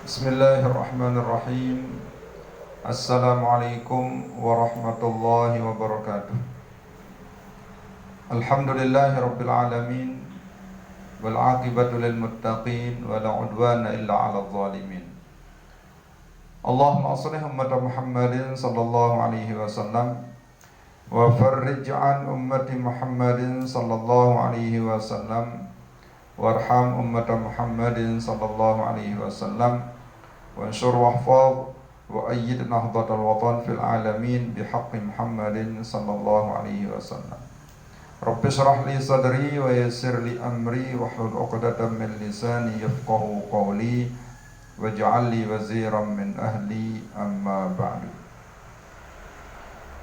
Bismillahirrahmanirrahim. Assalamualaikum warahmatullahi wabarakatuh. Alhamdulillahi rabbil alamin, wal aqibatu lil muttaqin, wa la udwana illa 'alal zalimin. Allahumma shalli ummata Muhammadin sallallahu alaihi wasallam wa farrij an ummati Muhammadin sallallahu alaihi wasallam warham ummata Muhammadin sallallahu alaihi wasallam وانشر واحفظ وأيد نهضة الوطن في العالمين بحق محمد صلى الله عليه وسلم. رب اشرح لي صدري ويسر لي أمري واحلل عقدة من لساني يفقهوا قولي واجعل لي وزيرا من أهلي أما بعد.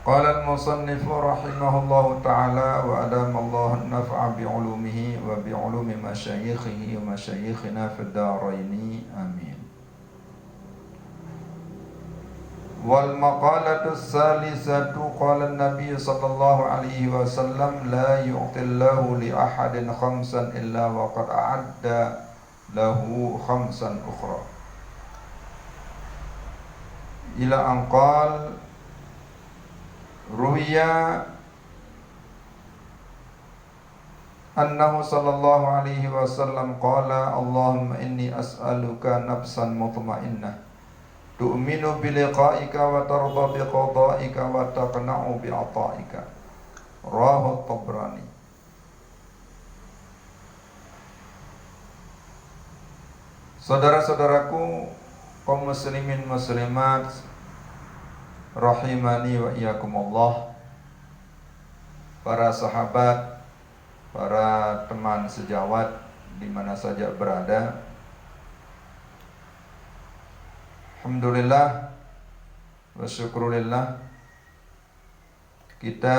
قال المصنف رحمه الله تعالى وأدام الله النفع بعلومه وبعلوم مشايخه ومشايخنا في الدارين آمين. Wal maqalatus salisatu qala an-nabiy sallallahu alaihi wasallam la yu'tillahu li ahadin khamsan illa wa qad a'adda lahu khamsan ukhra ila anqal ruwiya annahu sallallahu alaihi wasallam qala Allahumma inni as'aluka nafsan mutmainnah tu'minu biliqa'ika wa tarda biqada'ika wa taqna'u bi'ata'ika. Rawahu Tabrani. Saudara-saudaraku kaum muslimin muslimat rahimani wa iyyakumullah, para sahabat, para teman sejawat di mana saja berada, alhamdulillah wa syukurillah, kita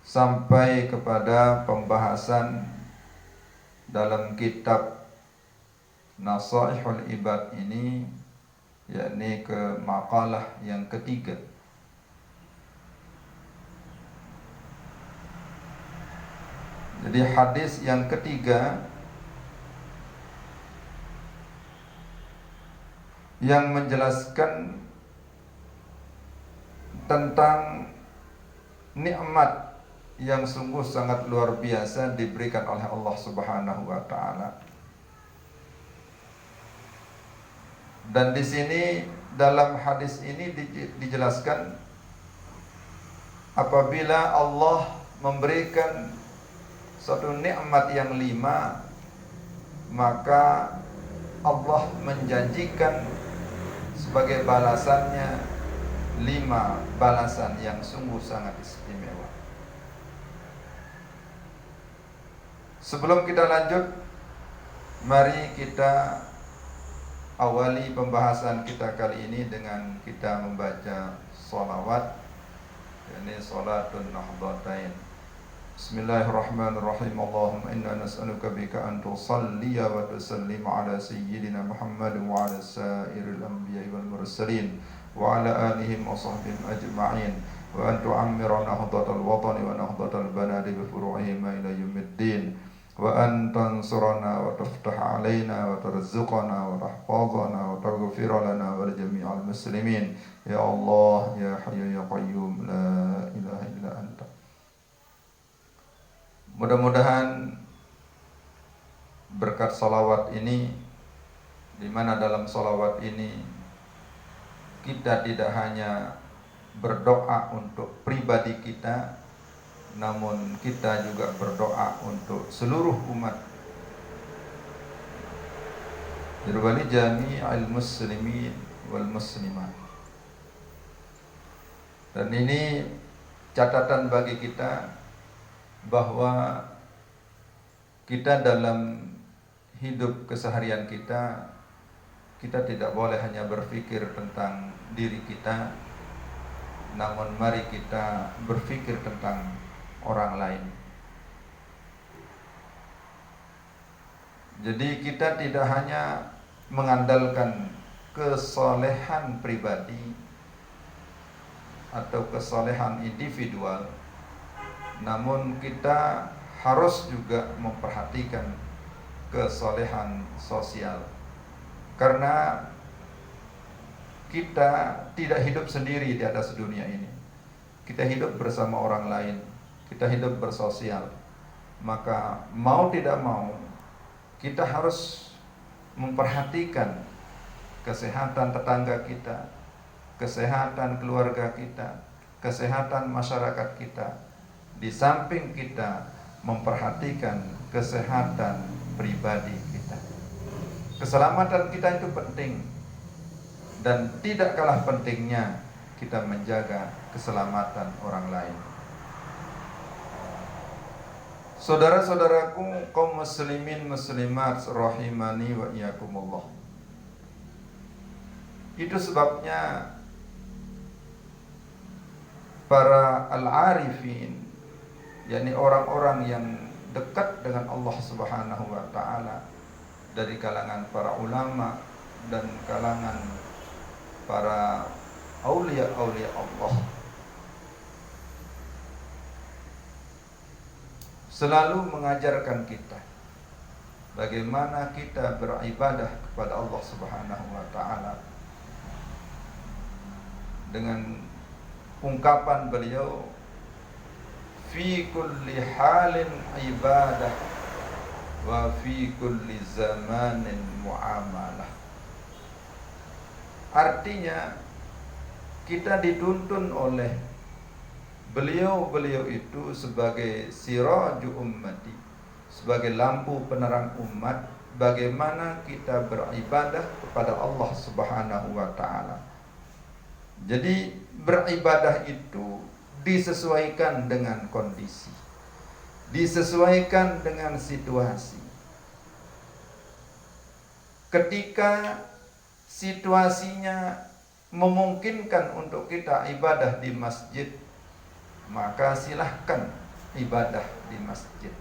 sampai kepada pembahasan dalam kitab Nasaihul Ibad ini, yakni ke makalah yang ketiga. Jadi hadis yang ketiga yang menjelaskan tentang nikmat yang sungguh sangat luar biasa diberikan oleh Allah Subhanahu wa taala. Dan di sini dalam hadis ini dijelaskan apabila Allah memberikan suatu nikmat yang 5, maka Allah menjanjikan sebagai balasannya 5 balasan yang sungguh sangat istimewa. Sebelum kita lanjut, mari kita awali pembahasan kita kali ini dengan kita membaca sholawat, yakni sholatun nahdlatain. Bismillahirrahmanirrahim. Allahumma inna nas'aluka bika an tusalliya wa tusallim ala sayyidina Muhammad wa ala sairil anbiya'i wal mursalin wa ala alihim wa sahbihim ajma'in wa an tu'ammira nahdatal watani wa nahdatal banadi bi furu'ihim ila yaumiddin wa an tansurana wa taftah alaina wa tarzuqana wa tahfazana wa taghfir lana wa li jami'il muslimin ya Allah ya hayyu ya qayyum la ilaha illa anta. Mudah-mudahan berkat salawat ini, di mana dalam salawat ini kita tidak hanya berdoa untuk pribadi kita, namun kita juga berdoa untuk seluruh umat. Wali jami'il muslimin wal muslimat. Dan ini catatan bagi kita bahwa kita dalam hidup keseharian kita tidak boleh hanya berpikir tentang diri kita, namun mari kita berpikir tentang orang lain. Jadi kita tidak hanya mengandalkan kesolehan pribadi atau kesolehan individual, namun kita harus juga memperhatikan kesolehan sosial. Karena kita tidak hidup sendiri di atas dunia ini. Kita hidup bersama orang lain. Kita hidup bersosial. Maka mau tidak mau kita harus memperhatikan kesehatan tetangga kita, kesehatan keluarga kita, kesehatan masyarakat kita. Di samping kita memperhatikan kesehatan pribadi kita. Keselamatan kita itu penting. Dan tidak kalah pentingnya kita menjaga keselamatan orang lain. Saudara-saudaraku kaum muslimin muslimat rahimani wa iyyakumullah. Itu sebabnya para al-arifin, yakni orang-orang yang dekat dengan Allah Subhanahu wa taala, dari kalangan para ulama dan kalangan para aulia-aulia Allah, selalu mengajarkan kita bagaimana kita beribadah kepada Allah Subhanahu wa taala dengan ungkapan beliau, fi kulli halin ibadah wa fi kulli zamanin muamalah. Artinya kita dituntun oleh beliau-beliau itu sebagai siraju ummati, sebagai lampu penerang umat, bagaimana kita beribadah kepada Allah Subhanahu wa taala. Jadi beribadah itu disesuaikan dengan kondisi, disesuaikan dengan situasi. Ketika situasinya memungkinkan untuk kita ibadah di masjid, maka silahkan ibadah di masjid.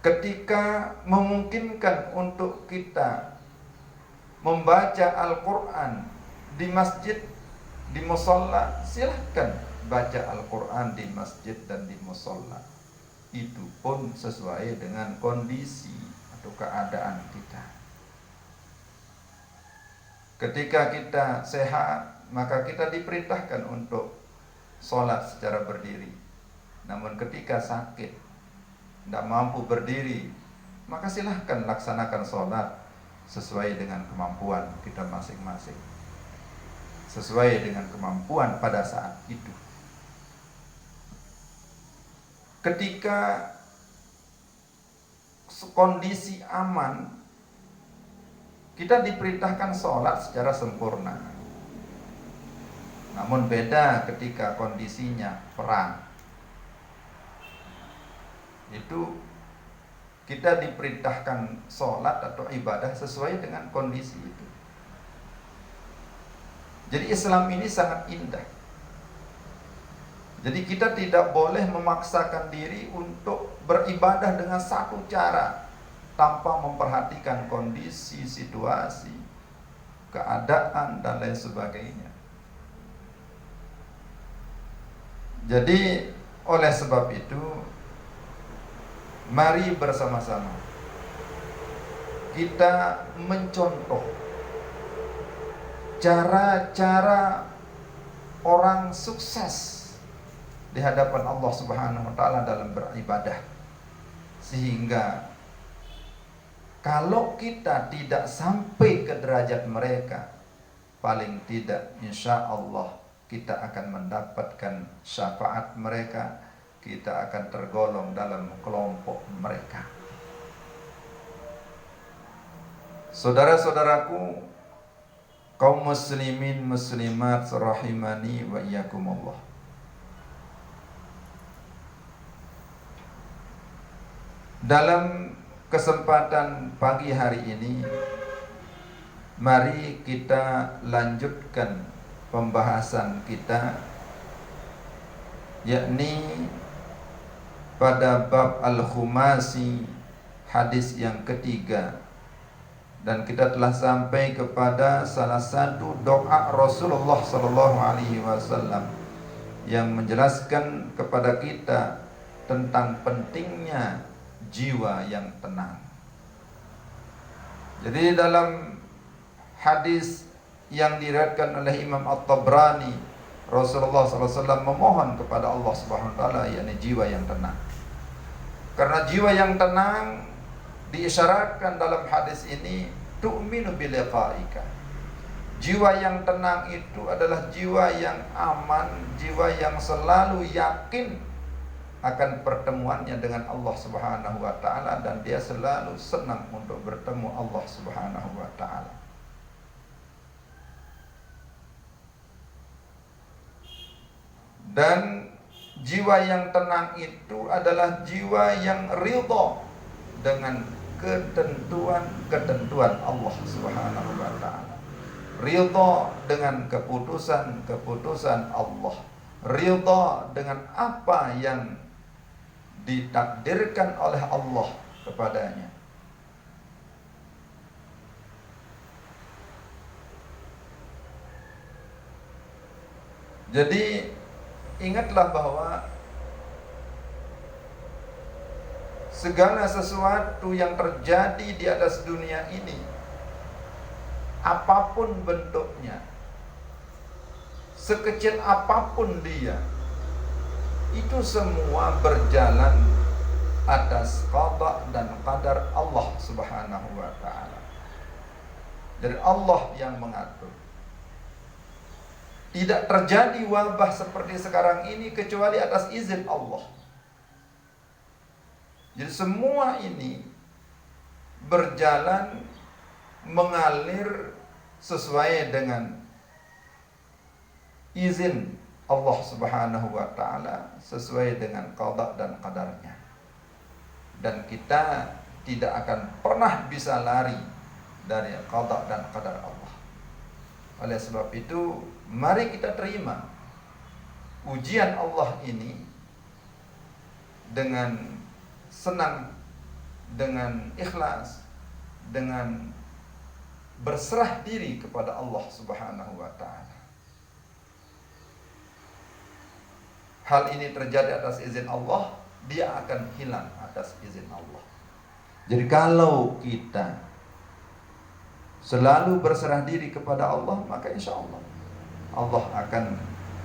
Ketika memungkinkan untuk kita membaca Al-Quran di masjid, di musholla, silahkan baca Al-Quran di masjid dan di musholla. Itu pun sesuai dengan kondisi atau keadaan kita. Ketika kita sehat, maka kita diperintahkan untuk sholat secara berdiri. Namun ketika sakit, tidak mampu berdiri, maka silahkan laksanakan sholat sesuai dengan kemampuan kita masing-masing, sesuai dengan kemampuan pada saat itu. Ketika kondisi aman, kita diperintahkan sholat secara sempurna. Namun beda ketika kondisinya perang. Itu kita diperintahkan sholat atau ibadah sesuai dengan kondisi itu. Jadi Islam ini sangat indah. Jadi kita tidak boleh memaksakan diri untuk beribadah dengan satu cara tanpa memperhatikan kondisi, situasi, keadaan, dan lain sebagainya. Jadi oleh sebab itu, mari bersama-sama kita mencontoh cara-cara orang sukses di hadapan Allah Subhanahu wa taala dalam beribadah, sehingga kalau kita tidak sampai ke derajat mereka, paling tidak insya Allah kita akan mendapatkan syafaat mereka, kita akan tergolong dalam kelompok mereka. Saudara-saudaraku, kaum muslimin muslimat rahimani wa iyyakumullah. Dalam kesempatan pagi hari ini, mari kita lanjutkan pembahasan kita, yakni pada bab Al-Khumasi, hadis yang ketiga. Dan kita telah sampai kepada salah satu doa Rasulullah SAW yang menjelaskan kepada kita tentang pentingnya jiwa yang tenang. Jadi dalam hadis yang diriwayatkan oleh Imam At-Tabrani, Rasulullah SAW memohon kepada Allah Subhanahu wa taala yakni jiwa yang tenang. Karena jiwa yang tenang diisyaratkan dalam hadis ini tu'minu biliqa'ika. Jiwa yang tenang itu adalah jiwa yang aman, jiwa yang selalu yakin akan pertemuannya dengan Allah Subhanahu wa taala, dan dia selalu senang untuk bertemu Allah Subhanahu wa taala. Dan jiwa yang tenang itu adalah jiwa yang ridha dengan ketentuan Allah Subhanahu wa taala. Ridha dengan keputusan Allah. Ridha dengan apa yang ditakdirkan oleh Allah kepadanya. Jadi ingatlah bahwa segala sesuatu yang terjadi di atas dunia ini, apapun bentuknya, sekecil apapun dia, itu semua berjalan atas qada dan qadar Allah Subhanahu wa taala. Dari Allah yang mengatur. Tidak terjadi wabah seperti sekarang ini kecuali atas izin Allah. Jadi semua ini berjalan mengalir sesuai dengan izin Allah Subhanahu wa taala, sesuai dengan qada dan qadarnya. Dan kita tidak akan pernah bisa lari dari qada dan qadar Allah. Oleh sebab itu, mari kita terima ujian Allah ini dengan senang, dengan ikhlas, dengan berserah diri kepada Allah Subhanahu wa taala. Hal ini terjadi atas izin Allah, dia akan hilang atas izin Allah. Jadi kalau kita selalu berserah diri kepada Allah, maka insya Allah Allah akan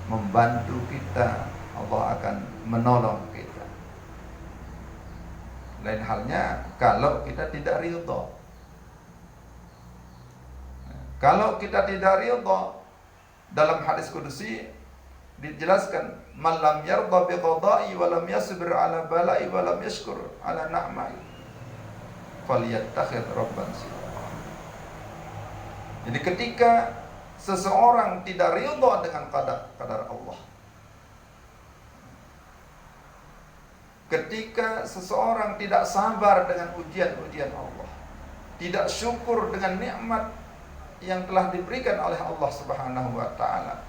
membantu kita, Allah akan menolong kita. Lain halnya kalau kita tidak ridha. Kalau kita tidak ridha, dalam hadis kudusi dijelaskan, man lam yarda bi qada'i wa lam yasbir ala bala'i wa lam yashkur ala na'mai falyattakhidh rabban siwa. Jadi ketika seseorang tidak ridha dengan qadar Allah, ketika seseorang tidak sabar dengan ujian-ujian Allah, tidak syukur dengan nikmat yang telah diberikan oleh Allah Subhanahu wa taala,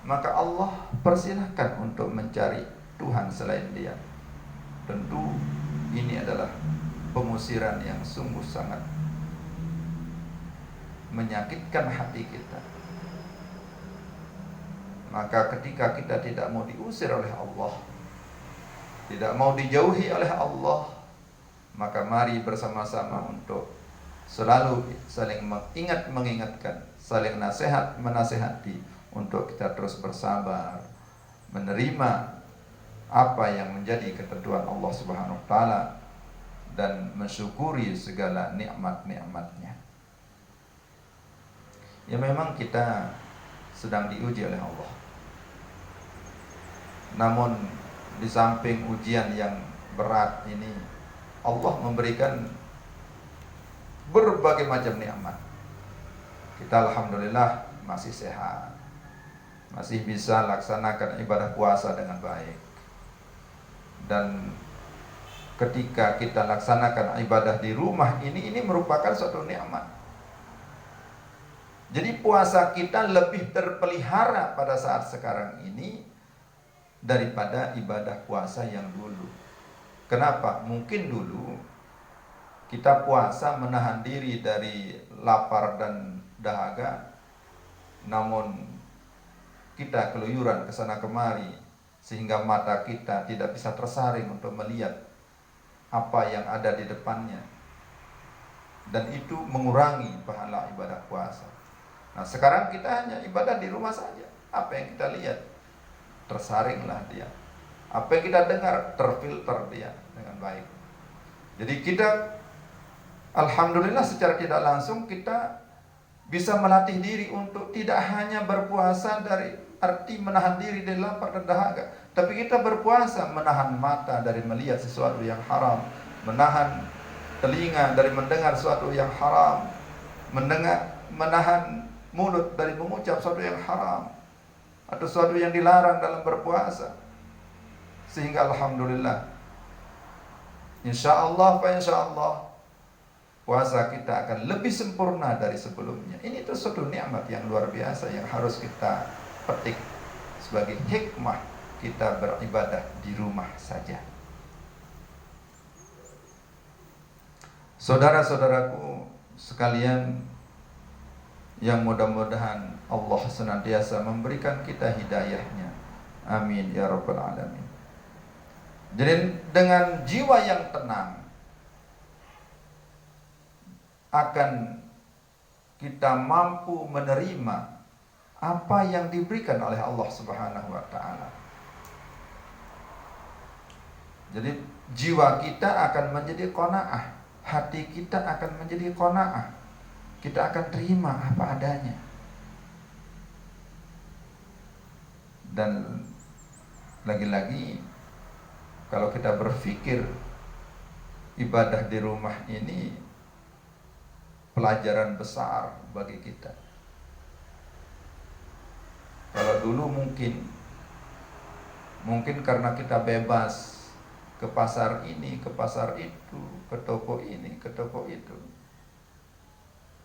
maka Allah persilahkan untuk mencari Tuhan selain Dia. Tentu ini adalah pengusiran yang sungguh sangat menyakitkan hati kita. Maka ketika kita tidak mau diusir oleh Allah, tidak mau dijauhi oleh Allah, maka mari bersama-sama untuk selalu saling mengingatkan, saling menasehati untuk kita terus bersabar, menerima apa yang menjadi ketentuan Allah Subhanahu wa taala dan mensyukuri segala nikmat-nikmatnya. Ya memang kita sedang diuji oleh Allah. Namun di samping ujian yang berat ini, Allah memberikan berbagai macam nikmat. Kita alhamdulillah masih sehat, masih bisa laksanakan ibadah puasa dengan baik. Dan ketika kita laksanakan ibadah di rumah ini merupakan suatu nikmat. Jadi puasa kita lebih terpelihara pada saat sekarang ini daripada ibadah puasa yang dulu. Kenapa? Mungkin dulu kita puasa menahan diri dari lapar dan dahaga, namun kita keluyuran ke sana kemari sehingga mata kita tidak bisa tersaring untuk melihat apa yang ada di depannya, dan itu mengurangi pahala ibadah puasa. Nah sekarang kita hanya ibadah di rumah saja. Apa yang kita lihat tersaringlah dia, apa yang kita dengar terfilter dia dengan baik. Jadi kita alhamdulillah secara tidak langsung kita bisa melatih diri untuk tidak hanya berpuasa dari arti menahan diri dari lapar dan dahaga, tapi kita berpuasa menahan mata dari melihat sesuatu yang haram, menahan telinga dari mendengar sesuatu yang haram, menahan mulut dari mengucap sesuatu yang haram atau sesuatu yang dilarang dalam berpuasa. Sehingga alhamdulillah, insyaallah puasa kita akan lebih sempurna dari sebelumnya. Ini tuh suatu nikmat yang luar biasa yang harus kita petik sebagai hikmah kita beribadah di rumah saja. Saudara-saudaraku sekalian, yang mudah-mudahan Allah senantiasa memberikan kita hidayahnya. Amin ya rabbal alamin. Jadi dengan jiwa yang tenang akan kita mampu menerima apa yang diberikan oleh Allah Subhanahu wa taala. Jadi jiwa kita akan menjadi qanaah, hati kita akan menjadi qanaah. Kita akan terima apa adanya. Dan lagi-lagi kalau kita berpikir ibadah di rumah ini pelajaran besar bagi kita. Kalau dulu mungkin karena kita bebas ke pasar ini, ke pasar itu, ke toko ini, ke toko itu.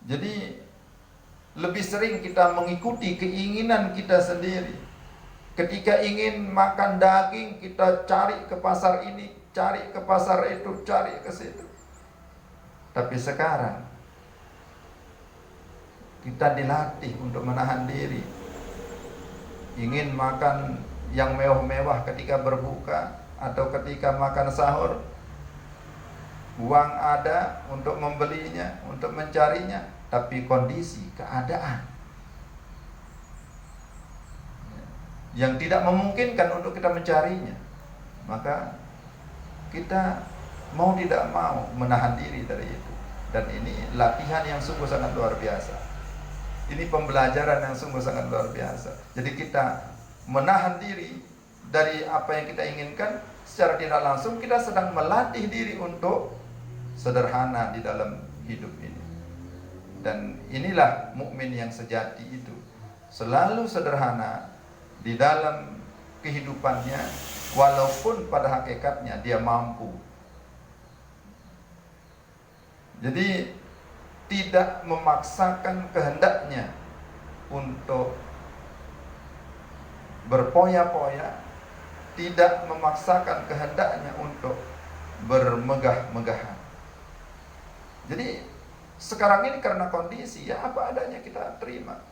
Jadi lebih sering kita mengikuti keinginan kita sendiri. Ketika ingin makan daging, kita cari ke pasar ini, cari ke pasar itu, cari ke situ. Tapi sekarang kita dilatih untuk menahan diri. Ingin makan yang mewah-mewah ketika berbuka atau ketika makan sahur, uang ada untuk membelinya, untuk mencarinya, tapi kondisi, keadaan yang tidak memungkinkan untuk kita mencarinya, maka kita mau tidak mau menahan diri dari itu. Dan ini latihan yang sungguh sangat luar biasa. Ini pembelajaran yang sungguh sangat luar biasa. Jadi kita menahan diri dari apa yang kita inginkan, secara tidak langsung kita sedang melatih diri untuk sederhana di dalam hidup ini. Dan inilah mukmin yang sejati itu, selalu sederhana di dalam kehidupannya, walaupun pada hakikatnya dia mampu. Jadi tidak memaksakan kehendaknya untuk berpoya-poya, tidak memaksakan kehendaknya untuk bermegah-megahan. Jadi sekarang ini karena kondisi, ya apa adanya kita terima.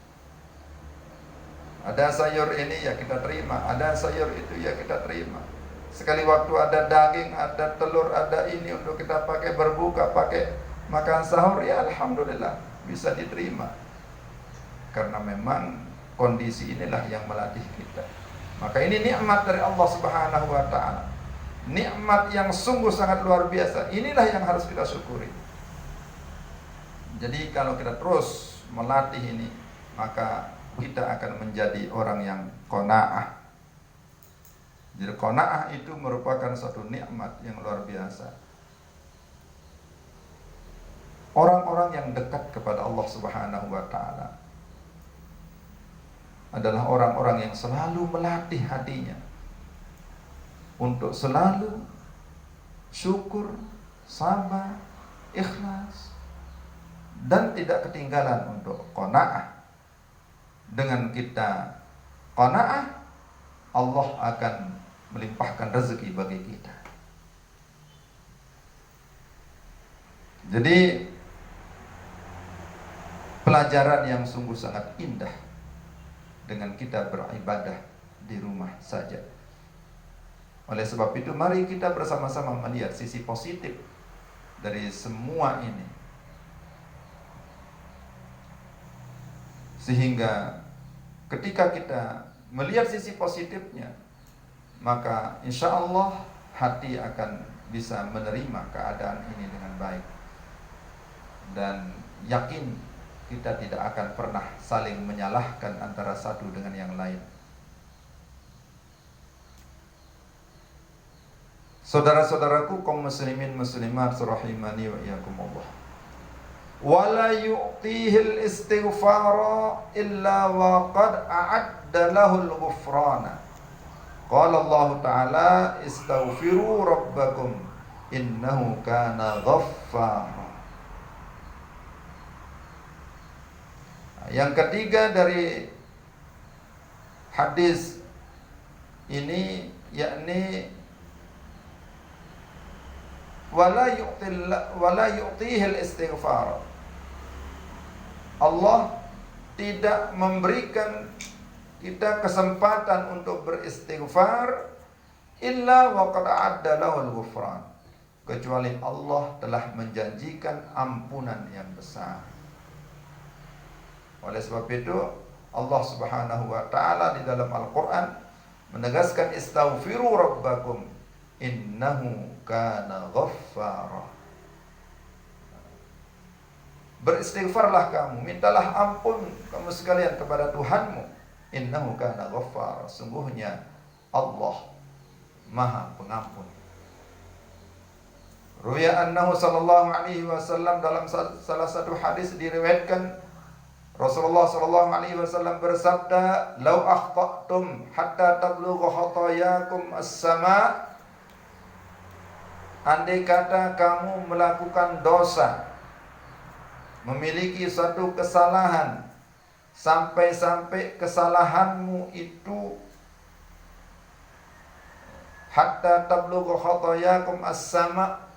Ada sayur ini ya kita terima, ada sayur itu ya kita terima. Sekali waktu ada daging, ada telur, ada ini untuk kita pakai berbuka, pakai makan sahur, ya alhamdulillah bisa diterima. Karena memang kondisi inilah yang melatih kita. Maka ini nikmat dari Allah Subhanahu wa taala. Nikmat yang sungguh sangat luar biasa. Inilah yang harus kita syukuri. Jadi kalau kita terus melatih ini, maka kita akan menjadi orang yang qanaah. Jadi qanaah itu merupakan suatu nikmat yang luar biasa. Orang-orang yang dekat kepada Allah Subhanahu wa taala adalah orang-orang yang selalu melatih hatinya untuk selalu syukur, sabar, ikhlas, dan tidak ketinggalan untuk qanaah. Dengan kita qanaah, Allah akan melimpahkan rezeki bagi kita. Jadi pelajaran yang sungguh sangat indah dengan kita beribadah di rumah saja. Oleh sebab itu mari kita bersama-sama melihat sisi positif dari semua ini, sehingga ketika kita melihat sisi positifnya, maka insya Allah hati akan bisa menerima keadaan ini dengan baik, dan yakin kita tidak akan pernah saling menyalahkan antara satu dengan yang lain. Saudara-saudaraku kaum muslimin muslimat rahimani wa iyyakumullah, wala yu'tihil istighfara illa wa qad a'adda lahul ghufrana. Qala Allah Ta'ala istaghfiru rabbakum innahu kana ghaffara. Yang ketiga dari hadis ini yakni wala yu'tihil istighfar. Allah tidak memberikan kita kesempatan untuk beristighfar illa wa qad a'adda lahul ghufran, kecuali Allah telah menjanjikan ampunan yang besar. Oleh sebab itu Allah Subhanahu wa taala di dalam Al-Qur'an menegaskan istaghfiru rabbakum innahu kana ghaffara. Beristighfarlah kamu, mintalah ampun kamu sekalian kepada Tuhanmu. Innahu kana ghaffara, sungguhnya Allah Maha Pengampun. Ruya annahu sallallahu alaihi wasallam, dalam salah satu hadis diriwayatkan Rasulullah sallallahu alaihi wasallam bersabda, "Lau akhta'tum hatta tablugha khatayakum as-sama." Andai kata kamu melakukan dosa, memiliki suatu kesalahan, sampai-sampai kesalahanmu itu hatta tablugha khatayakum as-sama,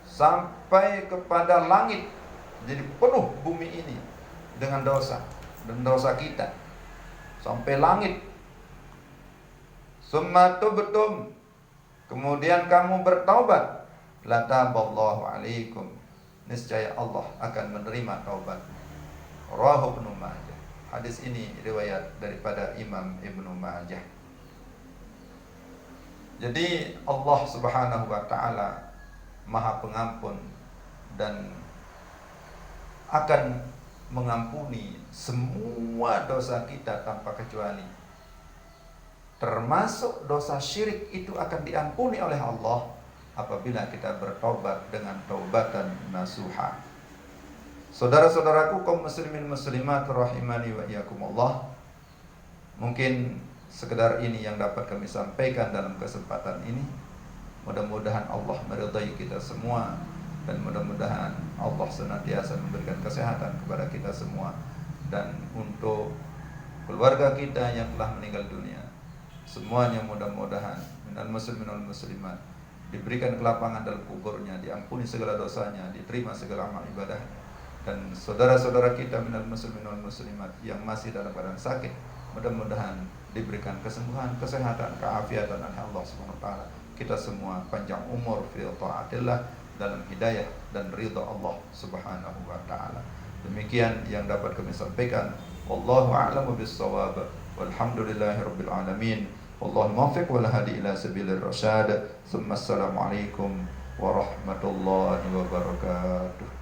sampai kepada langit, jadi penuh bumi ini dengan dosa dan dosa kita sampai langit. Summa tubtum, kemudian kamu bertaubat, lataballahu alaikum, niscaya Allah akan menerima taubat. Rawahu Ibnu Majah. Hadis ini riwayat daripada Imam Ibnu Majah. Jadi Allah Subhanahu wa taala Maha Pengampun dan akan mengampuni semua dosa kita tanpa kecuali. Termasuk dosa syirik itu akan diampuni oleh Allah apabila kita bertobat dengan taubatan nasuha. Saudara-saudaraku kaum muslimin muslimat rahimani wa iyyakumullah, mungkin sekedar ini yang dapat kami sampaikan dalam kesempatan ini. Mudah-mudahan Allah meridai kita semua, dan mudah-mudahan Allah senantiasa memberikan kesehatan kepada kita semua, dan untuk keluarga kita yang telah meninggal dunia semuanya mudah-mudahan minal muslimin wal muslimat diberikan kelapangan dalam kuburnya, diampuni segala dosanya, diterima segala amal ibadah. Dan saudara-saudara kita minal muslimin wal muslimat yang masih dalam keadaan sakit, mudah-mudahan diberikan kesembuhan, kesehatan, keafiatan oleh Allah Subhanahu wa taala. Kita semua panjang umur fi taatillah, dalam hidayah dan ridha Allah Subhanahu wa taala. Demikian yang dapat kami sampaikan. Wallahu a'lamu bis-shawab. Walhamdulillahirabbil alamin. Wallahu muwaffiq wal hadi ila sabilir rasyad. Assalamualaikum warahmatullahi wabarakatuh.